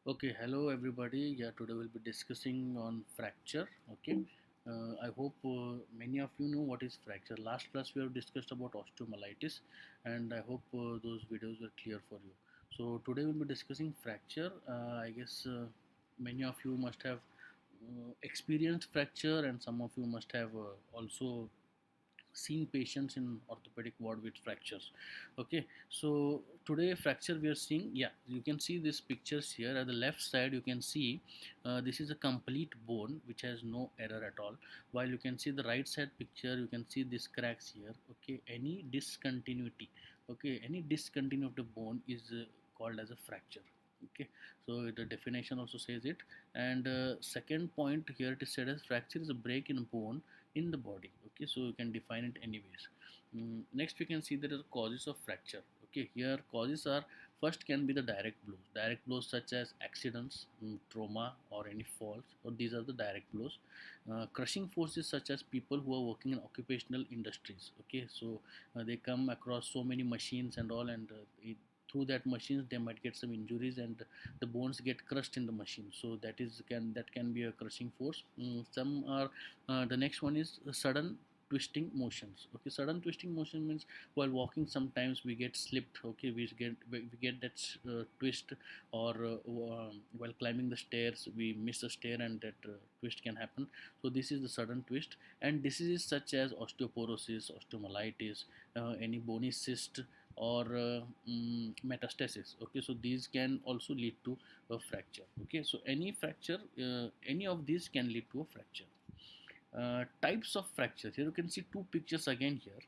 Okay, hello everybody. Yeah, today we'll be discussing on fracture. Okay, I hope many of you know what is fracture. Last class we have discussed about osteomyelitis, and I hope those videos were clear for you. So today we'll be discussing fracture. I guess many of you must have experienced fracture, and some of you must have also seen patients in orthopedic ward with fractures. Okay, so today fracture we are seeing, yeah, you can see these pictures here. At the left side you can see this is a complete bone which has no error at all, while you can see the right side picture, you can see these cracks here. Okay, any discontinuity, okay, any discontinuity of the bone is called as a fracture. Okay, so the definition also says it. And second point here, it is said as fracture is a break in bone in the body. Okay, so you can define it anyways. Next we can see there are causes of fracture. Okay, here causes are, first can be the direct blows such as accidents, trauma, or any falls, or these are the direct blows. Crushing forces such as people who are working in occupational industries. Okay, so they come across so many machines and all, and through that machines they might get some injuries, and the bones get crushed in the machine, so that can be a crushing force. Some are The next one is sudden twisting motions. Okay, sudden twisting motion means while walking sometimes we get slipped. Okay, we get that twist, or while climbing the stairs we miss a stair, and that twist can happen. So this is the sudden twist. And diseases such as osteoporosis, osteomyelitis, any bony cyst, or metastasis. Okay, so these can also lead to a fracture. Okay, so any fracture, any of these can lead to a fracture. Types of fractures, here you can see two pictures again here.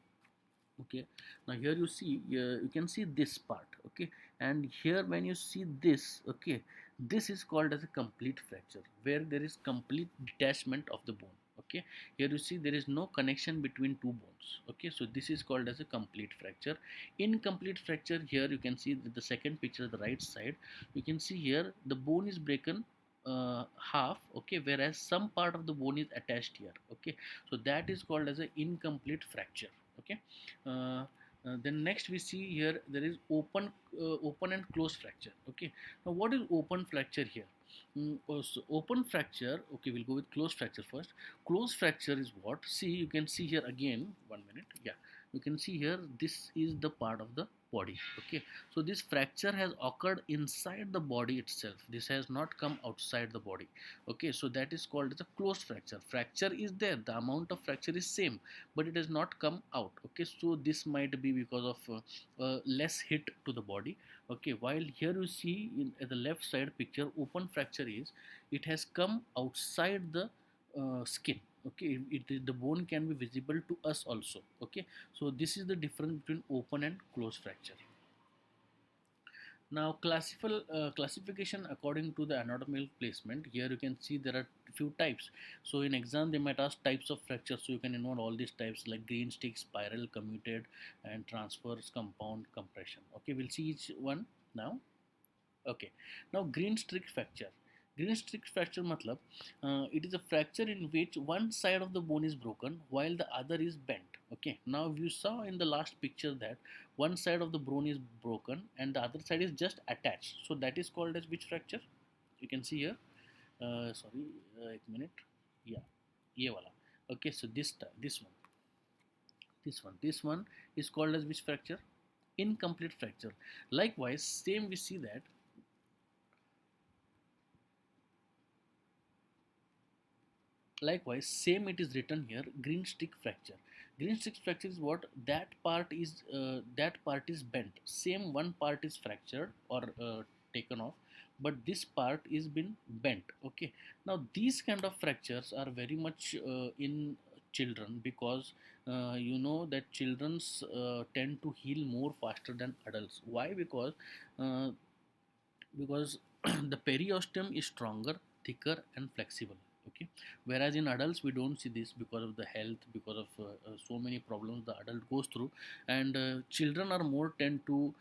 Okay, now here you see, you can see this part. Okay, and here when you see this, okay, this is called as a complete fracture, where there is complete detachment of the bone. Okay, here you see there is no connection between two bones. Okay, so this is called as a complete fracture. Incomplete fracture, here you can see the second picture, the right side, you can see here the bone is broken half. Okay, whereas some part of the bone is attached here. Okay, so that is called as an incomplete fracture. Okay, uh, then next we see here there is open and closed fracture. Okay, now what is open fracture here? So open fracture, okay, we'll go with closed fracture first. Closed fracture is what? See, you can see here again, 1 minute. Yeah, you can see here this is the part of the body. Okay, so this fracture has occurred inside the body itself, this has not come outside the body. Okay, so that is called as a closed fracture. Fracture is there, the amount of fracture is same, but it has not come out. Okay, so this might be because of less hit to the body. Okay, while here you see in at the left side picture, open fracture is, it has come outside the skin. Okay, the bone can be visible to us also. Okay, so this is the difference between open and closed fracture. Now, classification according to the anatomical placement. Here you can see there are few types. So in exam they might ask types of fractures. So you can note all these types like green stick, spiral, commuted, and transverse, compound, compression. Okay, we'll see each one now. Okay, now green streak fracture. Green streak fracture matlab, it is a fracture in which one side of the bone is broken while the other is bent. Okay, now you saw in the last picture that one side of the bone is broken and the other side is just attached. So that is called as which fracture? You can see here. Sorry, एक minute. Yeah, ये वाला. Okay, so this one is called as which fracture? Incomplete fracture. Likewise, same we see that. Likewise, same it is written here, green stick fracture. Green stick fracture is what? That part is bent. Same one part is fractured or taken off, but this part is been bent. Okay. Now these kind of fractures are very much in children, because you know that children's tend to heal more faster than adults. Why? Uh, because the periosteum is stronger, thicker, and flexible. Okay, whereas in adults we don't see this because of the health, because of so many problems the adult goes through. And children are more tend to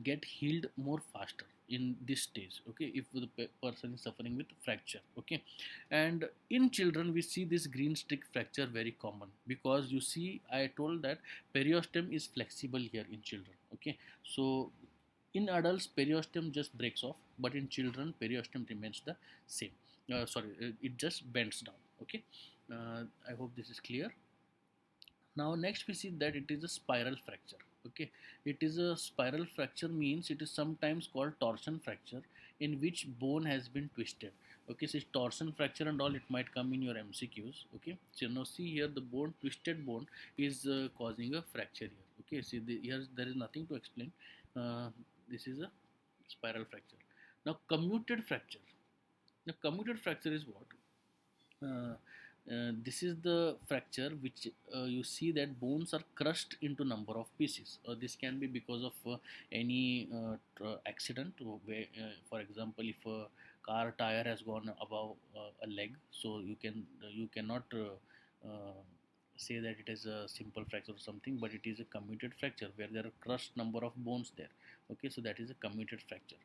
get healed more faster in this stage. Okay, if the person is suffering with fracture. Okay, and in children we see this green stick fracture very common, because you see I told that periosteum is flexible here in children. Okay, so In adults, periosteum just breaks off, but in children, periosteum remains the same. Sorry, it just bends down. Okay, I hope this is clear. Now next we see that it is a spiral fracture. Okay, it is a spiral fracture means it is sometimes called torsion fracture, in which bone has been twisted. Okay, so torsion fracture and all, it might come in your MCQs. Okay, so now see here, the bone, twisted bone is causing a fracture here. Okay, see here there is nothing to explain. This is a spiral fracture. Now commuted fracture. Now commuted fracture is what? This is the fracture which you see that bones are crushed into number of pieces. This can be because of any accident, for example, if a car tire has gone above a leg, so you cannot say that it is a simple fracture or something, but it is a commuted fracture where there are crushed number of bones there. Okay, so that is a commuted fracture.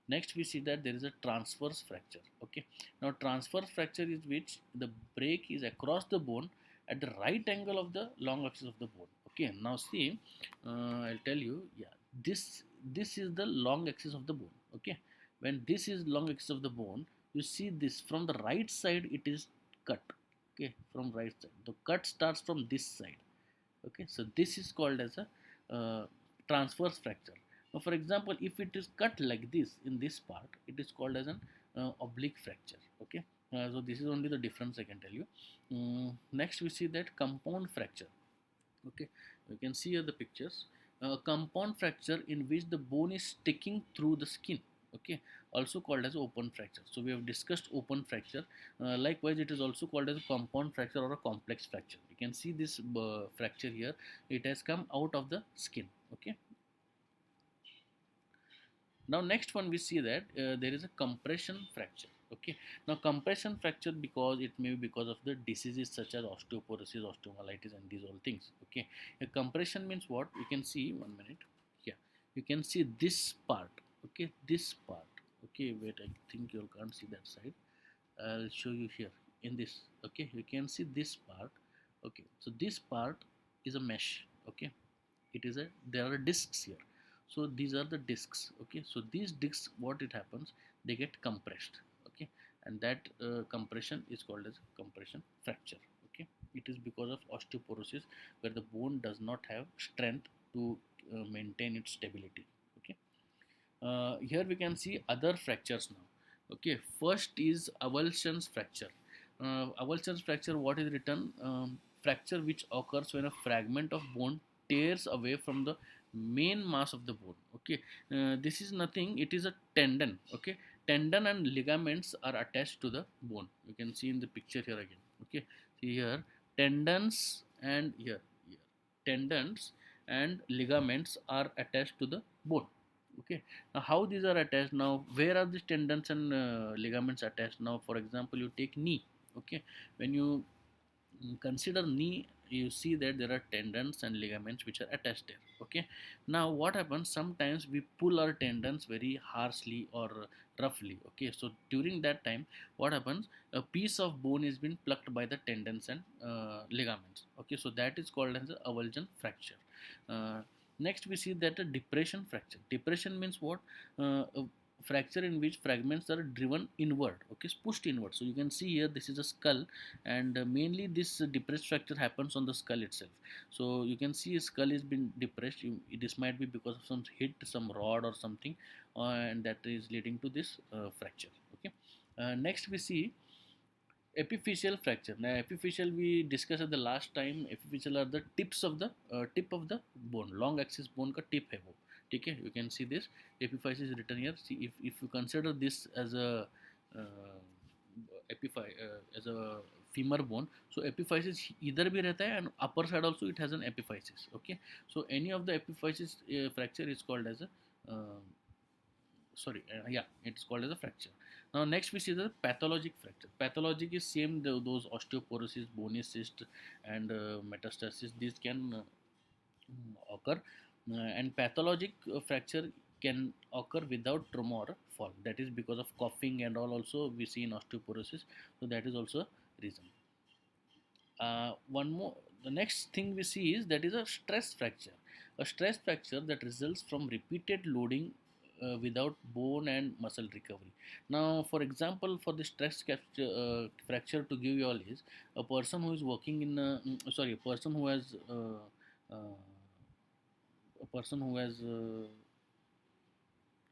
Next we see that there is a transverse fracture. Okay, now transverse fracture is which the break is across the bone at the right angle of the long axis of the bone. Okay, now see, I'll tell you, yeah, this is the long axis of the bone. Okay, when this is long axis of the bone, you see this from the right side it is cut. Okay, from right side the cut starts from this side. Okay, so this is called as a transverse fracture. Now for example, if it is cut like this in this part, it is called as an oblique fracture. Okay, so this is only the difference I can tell you. Next we see that compound fracture. Okay, you can see here the pictures. Compound fracture in which the bone is sticking through the skin. Okay, also called as open fracture. So we have discussed open fracture. Likewise, it is also called as a compound fracture or a complex fracture. You can see this fracture here, it has come out of the skin. Okay, now next one we see that there is a compression fracture. Okay, now compression fracture, because it may be because of the diseases such as osteoporosis, osteomyelitis and these all things. Okay, a compression means what? You can see, 1 minute, yeah, you can see this part. Okay, this part. Okay, wait, I think you can't see that side. I'll show you here in this. Okay, you can see this part. Okay, so this part is a mesh. Okay, it is a, there are discs here, so these are the discs. Okay, so these discs, what it happens, they get compressed. Okay, and that compression is called as compression fracture. Okay, it is because of osteoporosis where the bone does not have strength to maintain its stability. Okay, here we can see other fractures now. Okay, first is avulsion's fracture. Avulsion's fracture, what is written? Fracture which occurs when a fragment of bone tears away from the main mass of the bone. Okay, this is nothing, it is a tendon. Okay, tendon and ligaments are attached to the bone. You can see in the picture here again. Okay, see here, tendons and here tendons and ligaments are attached to the bone. Okay, now how these are attached? Now where are these tendons and ligaments attached? Now for example, you take knee. Okay, when you consider knee, you see that there are tendons and ligaments which are attached there. Okay, now what happens, sometimes we pull our tendons very harshly or roughly. Okay, so during that time, what happens, a piece of bone is been plucked by the tendons and ligaments. Okay, so that is called as a avulsion fracture. Next we see that a depression fracture. Depression means what? A fracture in which fragments are driven inward. Okay, pushed inward. So you can see here, this is a skull, and mainly this depressed fracture happens on the skull itself. So you can see a skull is been depressed. This might be because of some hit, some rod or something, and that is leading to this fracture. Okay, next we see epiphyseal fracture. Now epiphyseal we discussed at the last time. Epiphyseal are the tips of the tip of the bone, long axis bone का tip है वो. Okay, you can see this epiphysis is written here. See, if you consider this as a as a femur bone, so epiphysis either भी रहता है, and upper side also it has an epiphysis. Okay, so any of the epiphysis fracture is called as a it's called as a fracture. Now next we see the pathologic fracture. Pathologic is same, those osteoporosis, bony cyst and metastasis, these can occur, and pathologic fracture can occur without trauma or fall. That is because of coughing and all also we see in osteoporosis, so that is also a reason. One more, the next thing we see is that is a stress fracture. A stress fracture that results from repeated loading without bone and muscle recovery. Now, for example, for the fracture, to give you all is a person who is working in a person who has a person who has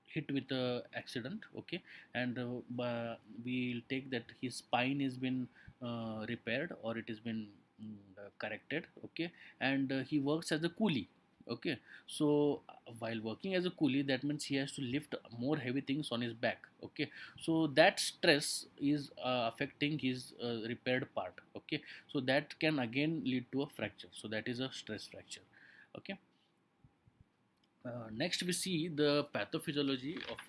hit with a accident, okay, and we'll take that his spine has been repaired, or it has been corrected, okay, and he works as a coolie, okay. So while working as a coolie, that means he has to lift more heavy things on his back, okay. So that stress is affecting his repaired part, okay. So that can again lead to a fracture, so that is a stress fracture, okay. Next, we see the pathophysiology of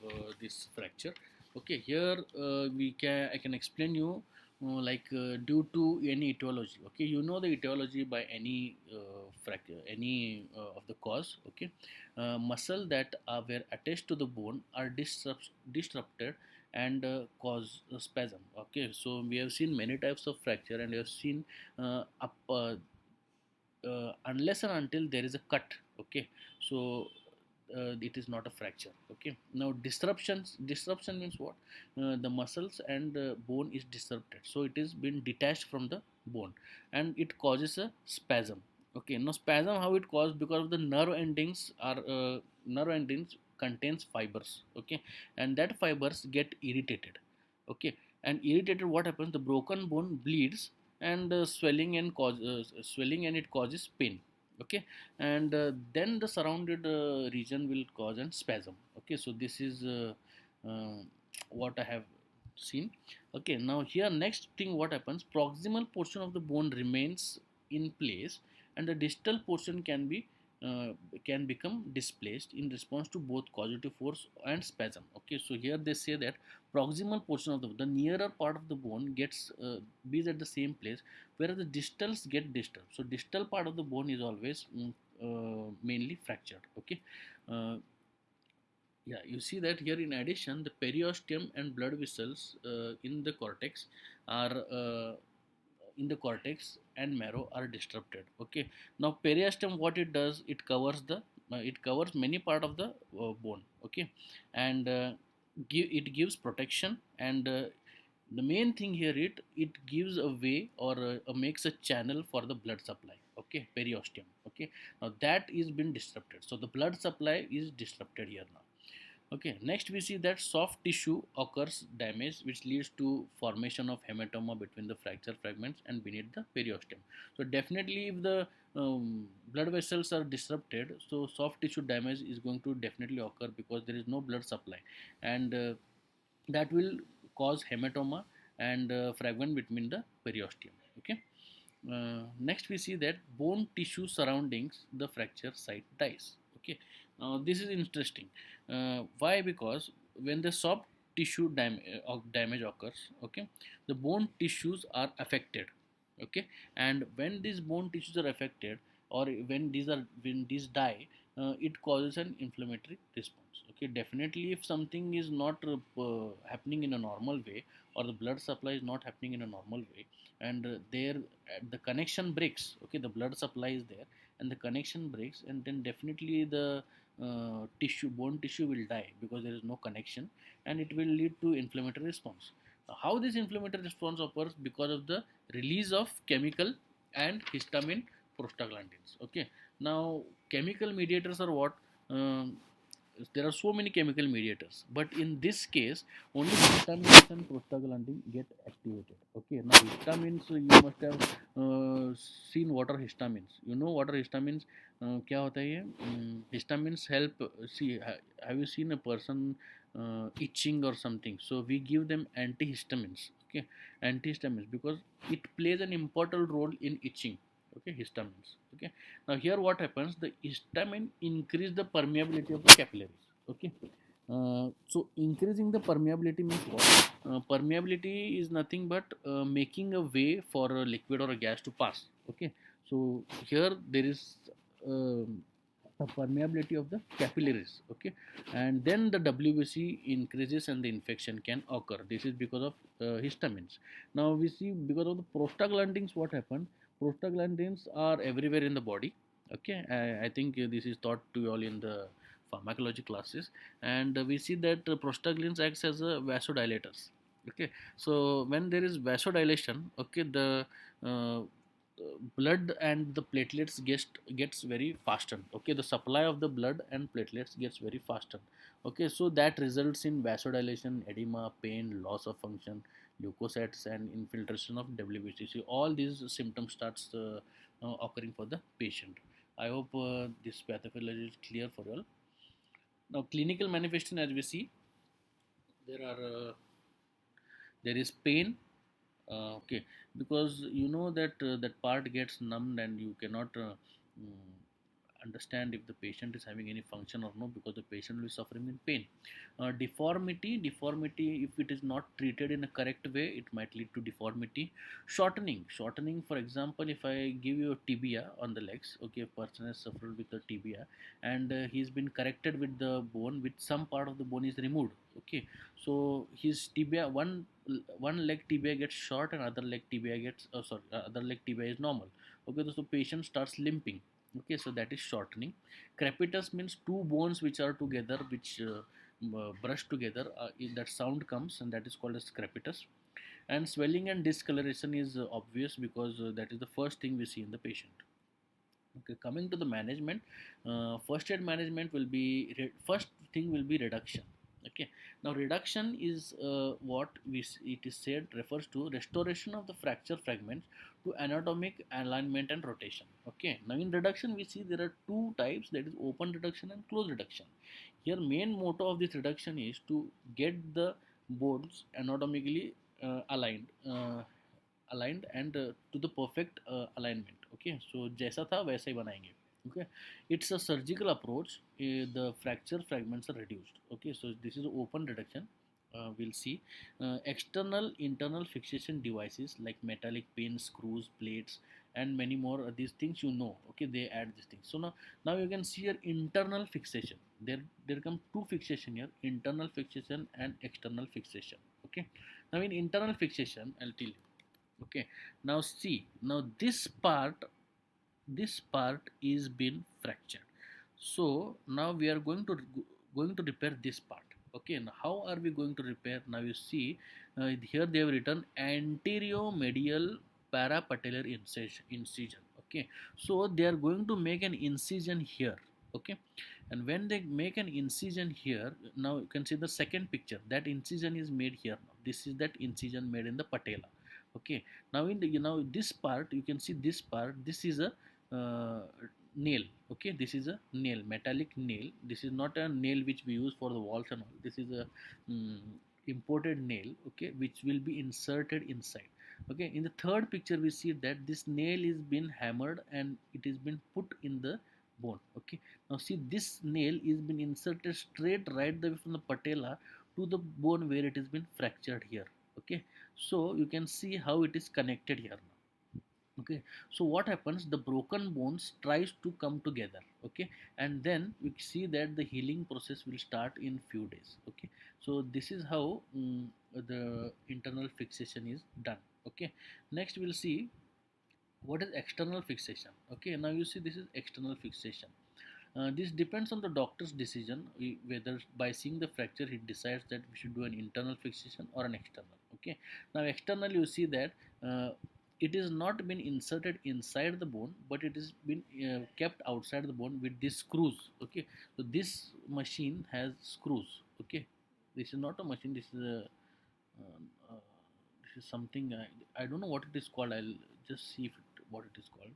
this fracture. Okay, here I can explain you due to any etiology. Okay, you know the etiology by any fracture, any of the cause. Okay, muscle that were attached to the bone are disrupted and cause a spasm. Okay, so we have seen many types of fracture, and we have seen unless and until there is a cut, okay, so it is not a fracture, okay. Now disruption means what? The muscles and bone is disrupted, so it is been detached from the bone, and it causes a spasm, okay. Now spasm, how it caused? Because of the nerve endings contains fibers, okay, and that fibers get irritated, okay, and irritated, what happens? The broken bone bleeds, and swelling, and it causes pain, okay, and then the surrounded region will cause an spasm, okay. So this is what I have seen, okay. Now here, next thing, what happens? Proximal portion of the bone remains in place, and the distal portion can become displaced in response to both causative force and spasm, okay. So here they say that proximal portion of the nearer part of the bone gets is at the same place, whereas the distals get disturbed. So distal part of the bone is always mainly fractured, okay. uh, yeah, you see that here. In addition, the periosteum and blood vessels are in the cortex and marrow are disrupted, okay. Now periosteum, what it does? It covers many part of the bone, okay, and it gives protection, and the main thing here, it gives a way, or makes a channel for the blood supply, okay. Periosteum, okay. Now that is been disrupted, so the blood supply is disrupted here now, okay. Next, we see that soft tissue occurs damage, which leads to formation of hematoma between the fracture fragments and beneath the periosteum. So definitely, if the blood vessels are disrupted, so soft tissue damage is going to definitely occur, because there is no blood supply, and that will cause hematoma and fragment between the periosteum, okay. Next, we see that bone tissue surroundings the fracture site dies, okay. Now this is interesting. Why? Because when the soft tissue damage occurs, okay, the bone tissues are affected, okay, and when these bone tissues are affected, or when these die, it causes an inflammatory response, okay. Definitely, if something is not happening in a normal way, or the blood supply is not happening in a normal way, and the connection breaks, okay, the blood supply is there and the connection breaks, and then definitely the bone tissue will die, because there is no connection, and it will lead to inflammatory response. How this inflammatory response occurs? Because of the release of chemical and histamine prostaglandins, okay. Now chemical mediators are what? Um, there are so many chemical mediators, but in this case, only histamines and prostaglandin get activated, okay. Now histamines, you must have seen what are histamines. You know what are histamines? क्या होता है ये? Histamines help. See, have you seen a person itching or something? So we give them antihistamines, okay, antihistamines, because it plays an important role in itching, okay, histamines, okay. Now here, what happens? The histamine increase the permeability of the capillaries, okay. So increasing the permeability means what? Permeability is nothing but making a way for a liquid or a gas to pass, okay. So here there is the permeability of the capillaries, okay, and then the WBC increases and the infection can occur. This is because of histamines. Now we see, because of the prostaglandins, what happened? Prostaglandins are everywhere in the body, okay. I think this is taught to you all in the pharmacology classes, and we see that prostaglandins acts as a vasodilators. Okay, so when there is vasodilation, okay, the uh, blood and the platelets gets very faster. Okay, the supply of the blood and platelets gets very faster. Okay, so that results in vasodilation, edema, pain, loss of function, leukocytes, and infiltration of WBC. All these symptoms starts occurring for the patient. I hope this pathophysiology is clear for all. Now, clinical manifestation, as we see, there are there is pain. Okay, because you know that that part gets numbed and you cannot understand if the patient is having any function or no, because the patient will be suffering in pain. Deformity, if it is not treated in a correct way, it might lead to deformity. Shortening, for example, if I give you a tibia on the legs, okay, a person has suffered with a tibia, and he's been corrected with the bone, with some part of the bone is removed. Okay, so his tibia, one leg tibia gets short and other leg tibia gets other leg tibia is normal. Okay, so patient starts limping. Okay, so that is shortening. Crepitus means two bones which are together, which brush together, that sound comes, and that is called as crepitus. And swelling and discoloration is obvious, because that is the first thing we see in the patient. Okay, coming to the management, first aid management will be first thing will be reduction. Okay, now reduction is what it is said refers to restoration of the fracture fragments to anatomic alignment and rotation. Okay, now in reduction we see there are two types, that is open reduction and closed reduction. Here main motto of this reduction is to get the bones anatomically aligned and to the perfect alignment. Okay, so जैसा था वैसा ही बनाएंगे. Okay, it's a surgical approach. The fracture fragments are reduced. Okay, so this is open reduction. We'll see external internal fixation devices like metallic pins, screws, plates, and many more. These things you know. Okay, they add these things. So now you can see here internal fixation. There come two fixation here: internal fixation and external fixation. Okay, now in internal fixation, I'll tell you. Okay, now see, now this part is been fractured, so now we are going to repair this part. Okay, now how are we going to repair? Now you see, here they have written anterior medial parapatellar incision. Okay, so they are going to make an incision here. Okay, and when they make an incision here, now you can see the second picture, that incision is made here. Now this is that incision made in the patella. Okay, now in the, this part, you can see this part, this is a uh, nail. Okay, this is a nail, metallic nail. This is not a nail which we use for the walls and all. This is a mm, imported nail. Okay, which will be inserted inside. Okay, in the third picture we see that this nail is been hammered and it is been put in the bone. Okay, now see, this nail is been inserted straight right away from the patella to the bone where it has been fractured here. Okay, so you can see how it is connected here now. Okay, so what happens, the broken bones tries to come together. Okay, and then we see that the healing process will start in few days. Okay, so this is how the internal fixation is done. Okay, next we'll see what is external fixation. Okay, now you see, this is external fixation. This depends on the doctor's decision, whether by seeing the fracture he decides that we should do an internal fixation or an external. Okay, now external, you see that it is not been inserted inside the bone, but it is been kept outside the bone with these screws. Okay, so this machine has screws. Okay, this is not a machine, this is a uh, this is something, I don't know what it is called. I'll just see if what it is called.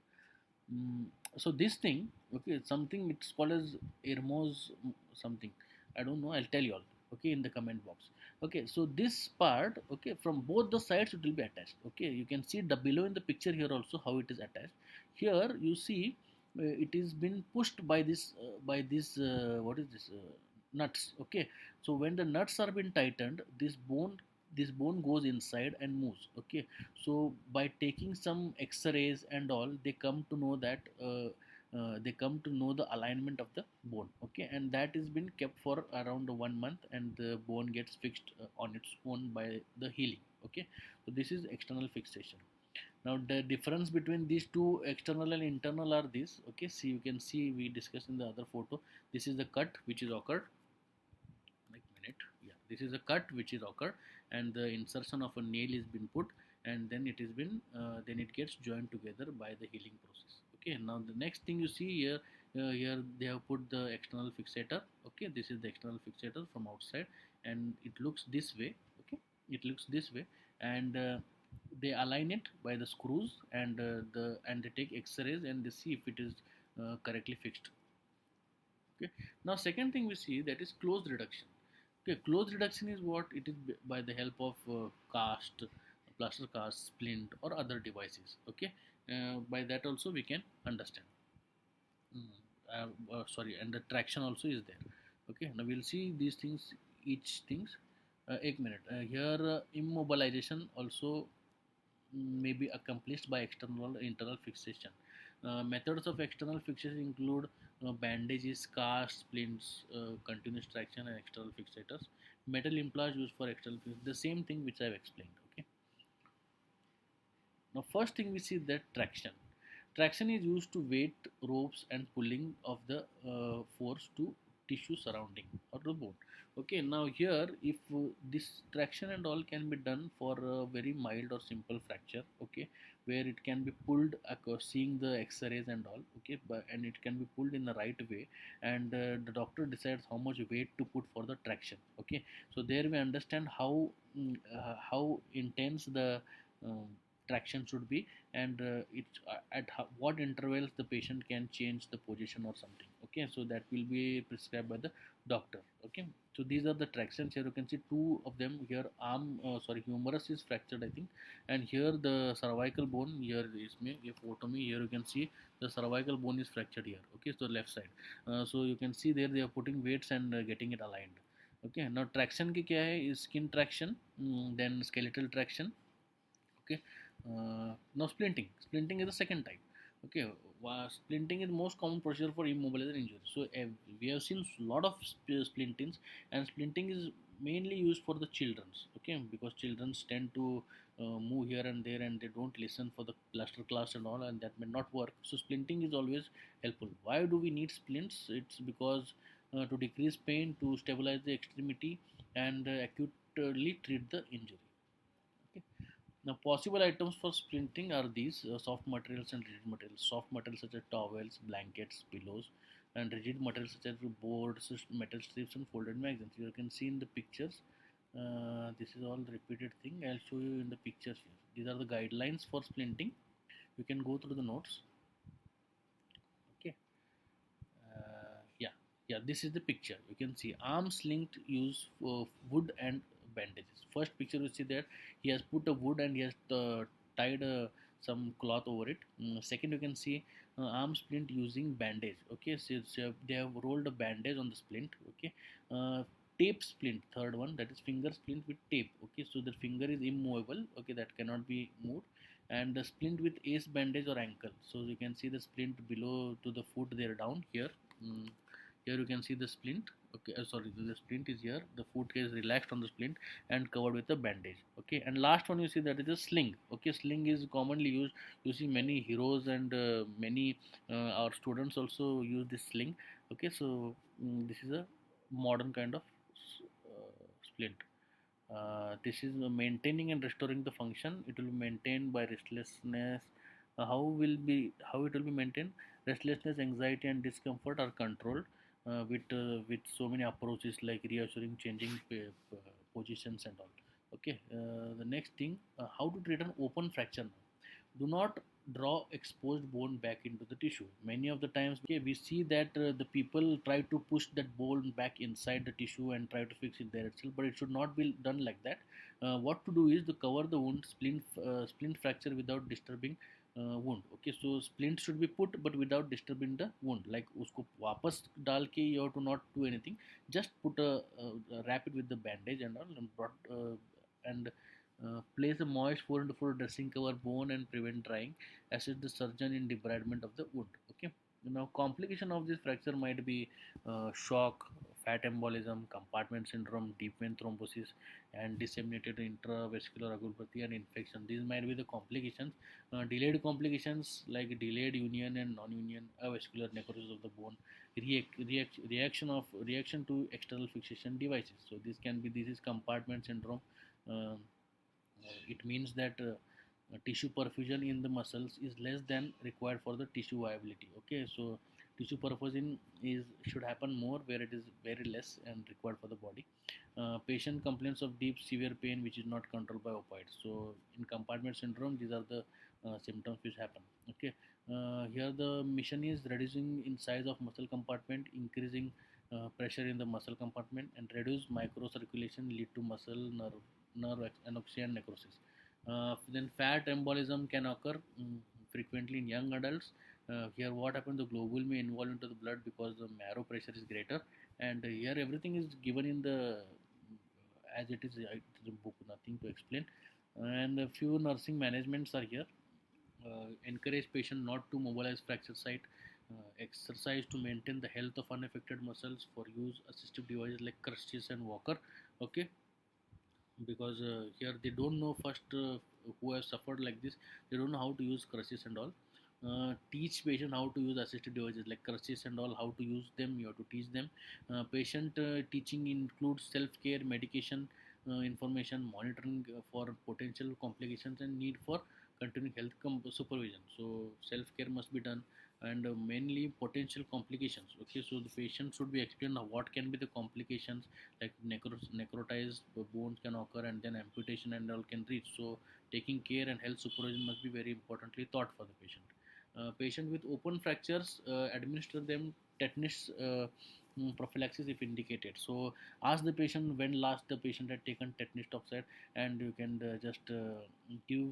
Mm, so this thing, okay, something it's called as Hermos something. I don't know. I'll tell you all. Okay, in the comment box. Okay, so this part, okay, from both the sides it will be attached. Okay, you can see the below in the picture here also how it is attached. Here you see it is been pushed by this what is this nuts. Okay, so when the nuts are been tightened, this bone goes inside and moves. Okay, so by taking some x-rays and all, they come to know that they come to know the alignment of the bone. Okay, and that is been kept for around 1 month, and the bone gets fixed on its own by the healing. Okay, so this is external fixation. Now the difference between these two external and internal are this. Okay, see, you can see we discussed in the other photo. This is the cut which is occurred. Like minute, yeah. This is a cut which is occurred, and the insertion of a nail is been put, and then it is been then it gets joined together by the healing process. Okay, now the next thing you see here, here they have put the external fixator. Okay, this is the external fixator from outside, and it looks this way. Okay, it looks this way, and they align it by the screws, and they take x-rays and they see if it is correctly fixed. Okay, now second thing we see, that is closed reduction. Okay, closed reduction is what it is by the help of cast, plaster cast, splint, or other devices. Okay, by that also we can understand. Sorry, and the traction also is there. Okay, now we'll see these things, each things. Ek minute. Here immobilization also may be accomplished by external or internal fixation. Methods of external fixation include bandages, casts, splints, continuous traction, and external fixators. Metal implants used for external fixation. The same thing which I have explained. Okay. Now, first thing we see that traction. Traction is used to weight ropes and pulling of the force to tissue surrounding or the bone. Okay, now here if this traction and all can be done for a very mild or simple fracture. Okay, where it can be pulled across, seeing the x-rays and all. Okay, but and it can be pulled in the right way, and the doctor decides how much weight to put for the traction. Okay, so there we understand how intense the um, traction should be, and what intervals the patient can change the position or something. Okay, so that will be prescribed by the doctor. Okay, so these are the tractions. Here you can see two of them. Here humerus is fractured, I think, and here the cervical bone, here is me, a photo me, here you can see the cervical bone is fractured here. Okay, so left side. So you can see there they are putting weights and getting it aligned. Okay, now traction ki kya hai, is skin traction, then skeletal traction. Okay, now splinting is the second type. Okay, splinting is most common procedure for immobilizer injury. So we have seen a lot of splintings, and splinting is mainly used for the children's. Okay, because children's tend to move here and there, and they don't listen for the plaster class and all, and that may not work. So splinting is always helpful. Why do we need splints? It's because to decrease pain, to stabilize the extremity, and acutely treat the injury. Okay. Now, possible items for splinting are these soft materials and rigid materials. Soft materials such as towels, blankets, pillows, and rigid materials such as boards, metal strips, and folded magazines. You can see in the pictures. This is all repeated thing. I'll show you in the pictures here. These are the guidelines for splinting. You can go through the notes. Okay. Yeah, yeah. This is the picture. You can see arms linked use wood and bandages. First picture you see that he has put a wood and he has tied some cloth over it. Second you can see arm splint using bandage. Okay, so they have rolled a bandage on the splint. Okay, tape splint, third one, that is finger splint with tape. Okay, so the finger is immovable. Okay, that cannot be moved. And the splint with ace bandage or ankle. So you can see the splint below to the foot there down here. Mm, Here you can see the splint. Okay, sorry, the splint is here. The foot is relaxed on the splint and covered with a bandage. Okay, and last one you see, that is a sling. Okay, sling is commonly used. You see many heroes and many our students also use this sling. Okay, so this is a modern kind of splint. This is maintaining and restoring the function. It will be maintained by restlessness. How it will be maintained? Restlessness, anxiety, and discomfort are controlled with so many approaches like reassuring, changing positions and all. Okay. The next thing, how to treat an open fracture now. Do not draw exposed bone back into the tissue. Many of the times, okay, we see that the people try to push that bone back inside the tissue and try to fix it there itself, but it should not be done like that. What to do is to cover the wound, splint fracture without disturbing wound. Okay, so splint should be put but without disturbing the wound. Like usko वापस डाल के you have to not do anything. Just put wrap it with the bandage and all, and place a moist 4 into 4 dressing cover bone and prevent drying. Assist the surgeon in debridement of the wound. Okay. Now complication of this fracture might be shock, fat embolism, compartment syndrome, deep vein thrombosis, and disseminated intravascular aggropathy and infection. These might be the complications. Delayed complications like delayed union and non-union avascular necrosis of the bone, reaction to external fixation devices. So this is compartment syndrome. It means that tissue perfusion in the muscles is less than required for the tissue viability. Okay, so tissue perfusion is should happen more where it is very less and required for the body. Patient complains of deep severe pain which is not controlled by opioids. So in compartment syndrome, these are the symptoms which happen. Okay, here the mission is reducing in size of muscle compartment, increasing pressure in the muscle compartment, and reduce microcirculation lead to muscle nerve anoxia and necrosis. Then fat embolism can occur frequently in young adults. Here what happens, the globule may involve into the blood because the marrow pressure is greater, and here everything is given in the as it is, it's a book, nothing to explain. And a few nursing managements are here. Encourage patient not to mobilize fracture site. Exercise to maintain the health of unaffected muscles. For use assistive devices like crutches and walker. Okay, because here they don't know first, who has suffered like this, they don't know how to use crutches and all. Teach patient how to use assistive devices like crutches and all, how to use them, you have to teach them. Patient teaching includes self-care, medication information, monitoring for potential complications, and need for continuing health supervision. So self-care must be done, and mainly potential complications. Okay, so the patient should be explained what can be the complications, like necrotized bones can occur, and then amputation and all can reach. So taking care and health supervision must be very importantly thought for the patient. Patient with open fractures, administer them tetanus prophylaxis if indicated. So ask the patient when last the patient had taken tetanus toxoid, and you can just give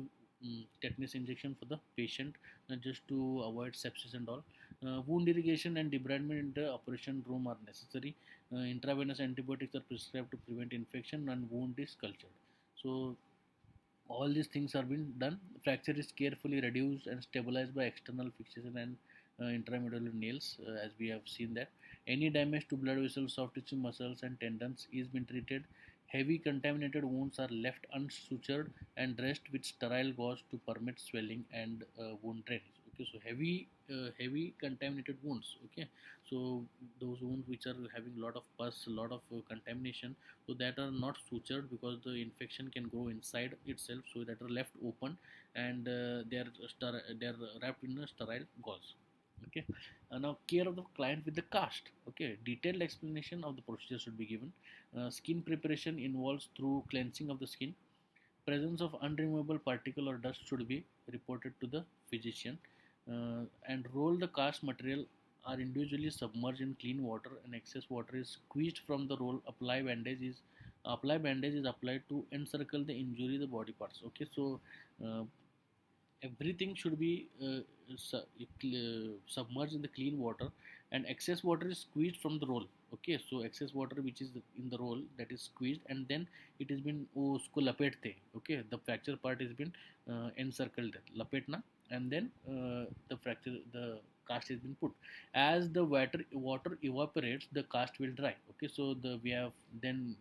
tetanus injection for the patient, just to avoid sepsis and all. Wound irrigation and debridement in the operation room are necessary. Intravenous antibiotics are prescribed to prevent infection, and wound is cultured. So all these things are being done. Fracture is carefully reduced and stabilized by external fixation and intramedullary nails, as we have seen that. Any damage to blood vessels, soft tissue, muscles, and tendons is being treated. Heavy contaminated wounds are left unsutured and dressed with sterile gauze to permit swelling and wound drainage. Okay, so heavy contaminated wounds. Okay, so those wounds which are having a lot of pus, a lot of contamination, so that are not sutured because the infection can grow inside itself, so that are left open, and they are wrapped in a sterile gauze. Okay, now care of the client with the cast. Okay, detailed explanation of the procedure should be given. Skin preparation involves through cleansing of the skin. Presence of unremovable particle or dust should be reported to the physician. And roll the cast material are individually submerged in clean water, and excess water is squeezed from the roll. Apply bandage is applied to encircle the injury the body parts. Okay, so uh, everything should be submerged in the clean water, and excess water is squeezed from the roll. Okay, so excess water which is in the roll, that is squeezed, and then it has been usko lapette. Okay, the fracture part has been encircled, lapetna, and then the cast has been put. As the water evaporates, the cast will dry. Okay, so the we have then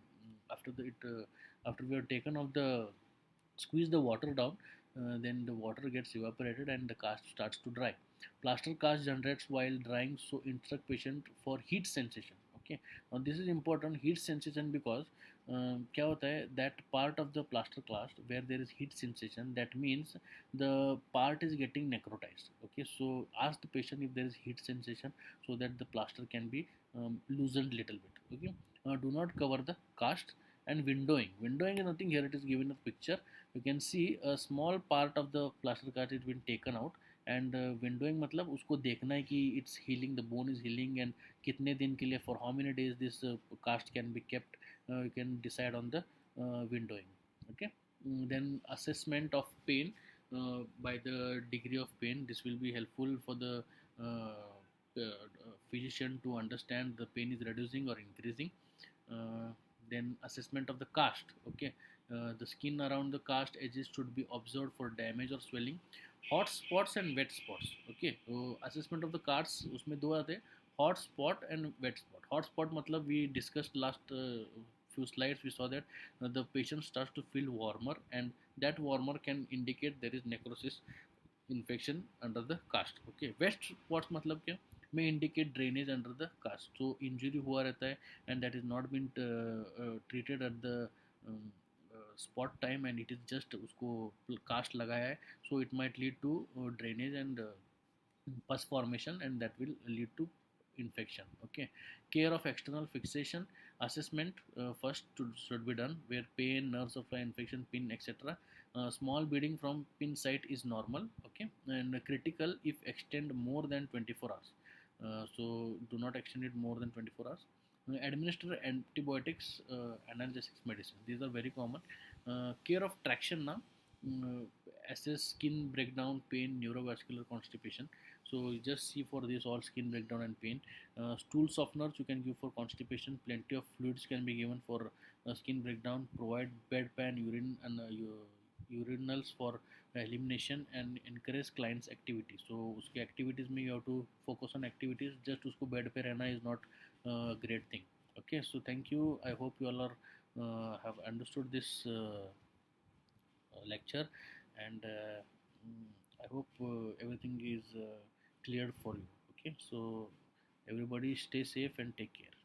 after the it after we have taken off the squeeze the water down, then the water gets evaporated and the cast starts to dry. Plaster cast generates while drying, so instruct patient for heat sensation. Okay, now this is important, heat sensation, because क्या होता है, that part of the plaster cast where there is heat sensation, that means the part is getting necrotized. Okay, so ask the patient if there is heat sensation, so that the plaster can be loosened little bit. Okay, do not cover the cast. And windowing is nothing, here it is given a picture. You can see a small part of the plaster cast has been taken out, and windowing मतलब उसको देखना है कि it's healing, the bone is healing, and कितने दिन के लिए, for how many days this cast can be kept, you can decide on the windowing. Okay, then assessment of pain by the degree of pain. This will be helpful for the physician to understand the pain is reducing or increasing. Then assessment of the cast. Okay, the skin around the cast edges should be observed for damage or swelling. Hot spots and wet spots. Okay, so assessment of the casts, उसमें दो आते हैं, hot spot and wet spot. Hot spot matlab we discussed last few slides, we saw that the patient starts to feel warmer, and that warmer can indicate there is necrosis, infection under the cast. Okay, wet spots मतलब क्या, may indicate drainage under the cast. So injury हुआ रहता है and that is not been treated at the um, spot time, and it is just उसको cast लगाया है, so it might lead to drainage and pus formation, and that will lead to infection. Okay, care of external fixation assessment first should be done, where pain, nerve supply, infection, pin, etc. Small bleeding from pin site is normal. Okay, and critical if extend more than 24 hours. So do not extend it more than 24 hours. Administer antibiotics, analgesics, medicine. These are very common. Care of traction now. Assess skin breakdown, pain, neurovascular, constipation. So you just see for this all skin breakdown and pain. Stool softeners you can give for constipation. Plenty of fluids can be given for skin breakdown. Provide bedpan, urine and urinals for elimination, and encourage clients activity. So उसके activities में you have to focus on activities. Just उसको bed पे रहना is not great thing. Okay, so thank you. I hope you all are have understood this lecture, and I hope everything is cleared for you. Okay, so everybody stay safe and take care.